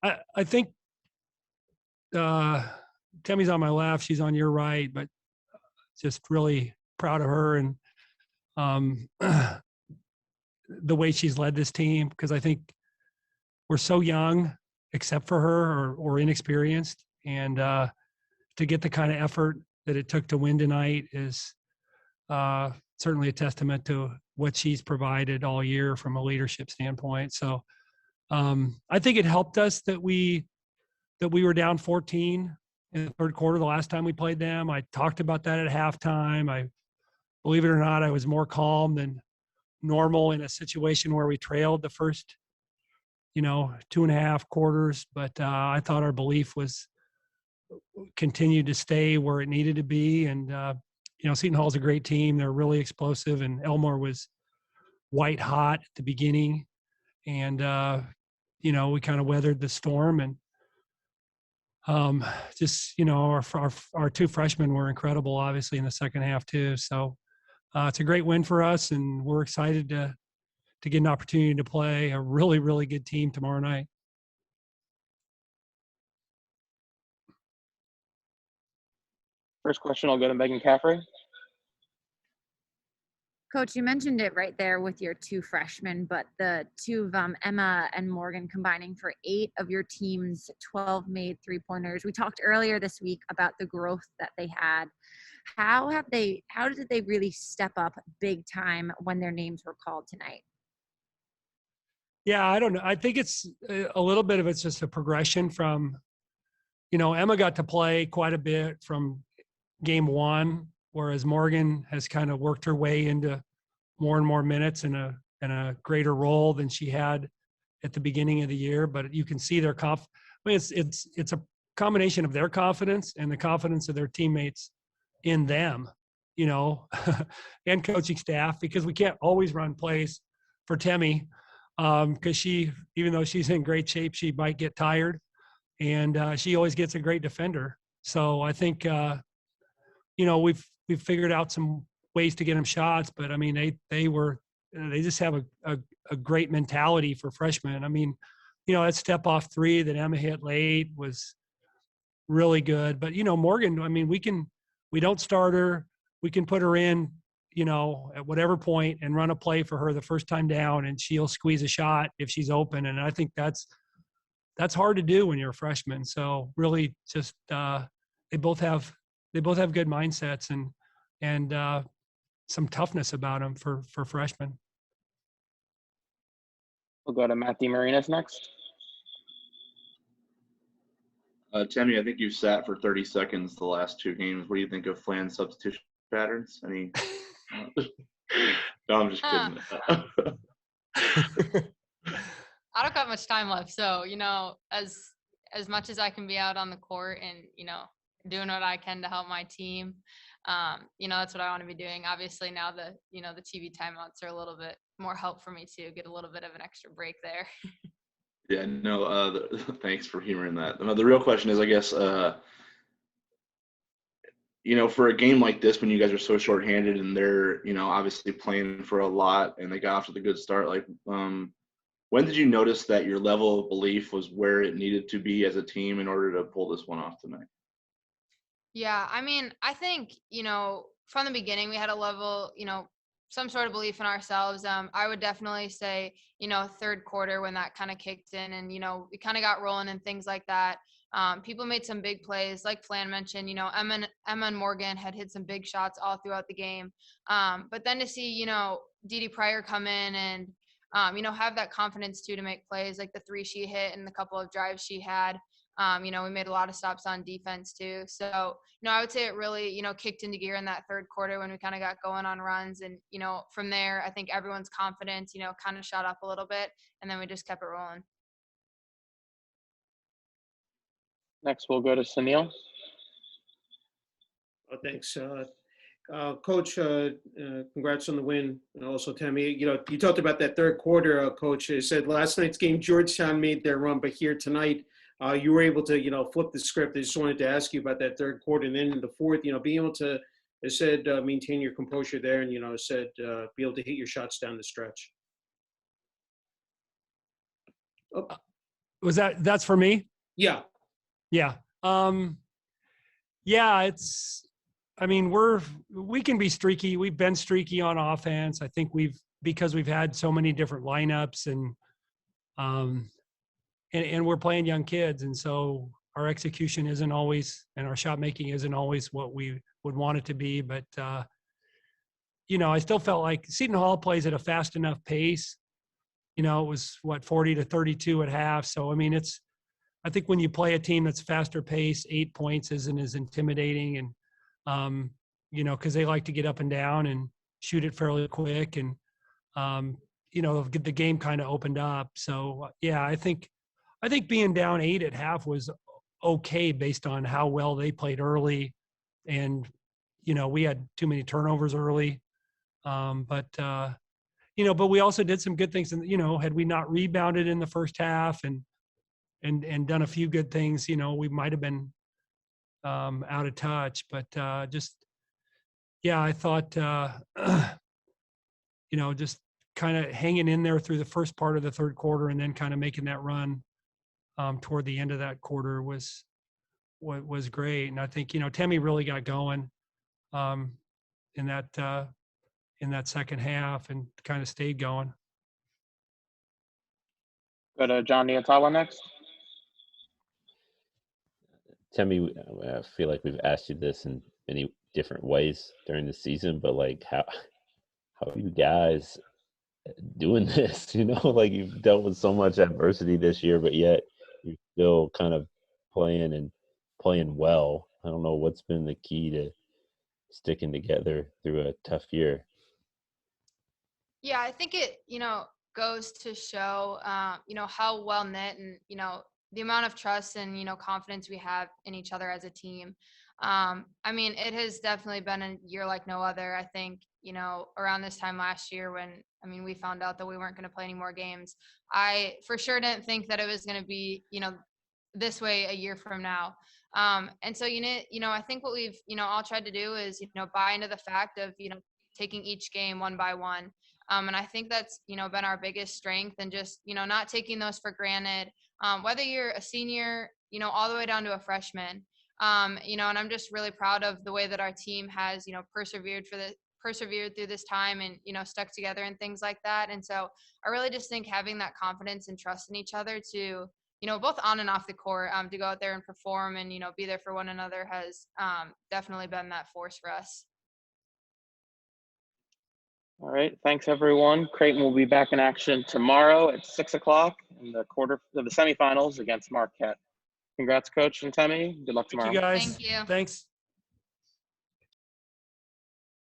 I think Temi's on my left, she's on your right, but just really proud of her and the way she's led this team, because I think we're so young, except for her, or inexperienced, and to get the kind of effort that it took to win tonight is certainly a testament to what she's provided all year from a leadership standpoint. So I think it helped us that we were down 14 in the third quarter the last time we played them. I talked about that at halftime. Believe it or not, I was more calm than normal in a situation where we trailed the first, 2.5 quarters. But I thought our belief was continued to stay where it needed to be. And, Seton Hall's a great team. They're really explosive, and Elmore was white hot at the beginning. And, we kind of weathered the storm, and our two freshmen were incredible, obviously, in the second half too. So it's a great win for us, and we're excited to get an opportunity to play a really, really good team tomorrow night. First question, I'll go to Megan Caffrey. Coach, you mentioned it right there with your two freshmen, but the two of them, Emma and Morgan, combining for 8 of your team's 12 made three-pointers. We talked earlier this week about the growth that they had. How did they really step up big time when their names were called tonight? Yeah, I don't know. I think it's a little bit of it's just a progression from, Emma got to play quite a bit from game one, whereas Morgan has kind of worked her way into more and more minutes and a greater role than she had at the beginning of the year. But you can see their it's a combination of their confidence and the confidence of their teammates in them, and coaching staff, because we can't always run plays for Temi, because even though she's in great shape, she might get tired, and she always gets a great defender. So I think we've figured out some ways to get them shots, but I mean they just have a great mentality for freshmen. I mean, that step off three that Emma hit late was really good. But Morgan, I mean, we don't start her. We can put her in, at whatever point and run a play for her the first time down, and she'll squeeze a shot if she's open. And I think that's hard to do when you're a freshman. So really just they both have good mindsets and some toughness about them for freshmen. We'll go to Matthew Marinas next. Temi, I think you've sat for 30 seconds the last 2 games. What do you think of Flan's substitution patterns? No, I'm just kidding. I don't got much time left, so as much as I can be out on the court and doing what I can to help my team, that's what I want to be doing. Obviously now the TV timeouts are a little bit more help for me too, get a little bit of an extra break there. Yeah, no, thanks for humoring that. The real question is, I guess, for a game like this, when you guys are so shorthanded and they're, obviously playing for a lot and they got off to the good start, like, when did you notice that your level of belief was where it needed to be as a team in order to pull this one off tonight? Yeah, I mean, I think, from the beginning we had a level, some sort of belief in ourselves. I would definitely say, third quarter when that kind of kicked in and, we kind of got rolling and things like that. People made some big plays, like Flan mentioned, Emma and Morgan had hit some big shots all throughout the game. But then to see, Dee Pryor come in and, have that confidence too to make plays like the 3 she hit and the couple of drives she had. We made a lot of stops on defense too. So, I would say it really, kicked into gear in that third quarter when we kind of got going on runs. And, from there, I think everyone's confidence, kind of shot up a little bit, and then we just kept it rolling. Next, we'll go to Sunil. Thanks. Coach, congrats on the win. And also, Temi, you talked about that third quarter, Coach. You said last night's game, Georgetown made their run, but here tonight, you were able to, flip the script. I just wanted to ask you about that third quarter. And then in the fourth, being able to, as said, maintain your composure there and, be able to hit your shots down the stretch. that's for me? Yeah. Yeah. Yeah, I mean, we can be streaky. We've been streaky on offense. I think because we've had so many different lineups and we're playing young kids. And so our execution isn't always, and our shot making isn't always what we would want it to be. But, I still felt like Seton Hall plays at a fast enough pace. It was 40 to 32 at half. So, I mean, I think when you play a team that's faster pace, 8 points isn't as intimidating. And, because they like to get up and down and shoot it fairly quick. And, the game kind of opened up. So, yeah, I think being down 8 at half was okay based on how well they played early. And, we had too many turnovers early. But we also did some good things. And, had we not rebounded in the first half and done a few good things, we might have been out of touch. But I thought, just kind of hanging in there through the first part of the third quarter and then kind of making that run toward the end of that quarter was great. And I think, Temi really got going in that second half and kind of stayed going. Go to John Niatala next. Temi, I feel like we've asked you this in many different ways during the season, but like how are you guys doing this? Like you've dealt with so much adversity this year, but yet you're still kind of playing well. I don't know what's been the key to sticking together through a tough year. Yeah, I think it, goes to show, how well knit and, the amount of trust and, confidence we have in each other as a team. I mean, it has definitely been a year like no other. I think, around this time last year when, we found out that we weren't going to play any more games, I for sure didn't think that it was going to be, this way a year from now. And so, I think what we've, all tried to do is, buy into the fact of, taking each game one by one. And I think that's, been our biggest strength and just, not taking those for granted, whether you're a senior, all the way down to a freshman. And I'm just really proud of the way that our team has, persevered through this time and, stuck together and things like that. And so I really just think having that confidence and trust in each other to, both on and off the court, to go out there and perform and, be there for one another has definitely been that force for us. All right. Thanks, everyone. Creighton will be back in action tomorrow at 6 o'clock in the semifinals against Marquette. Congrats, Coach and Temi. Good luck tomorrow. Thank you, guys. Thank you. Thanks.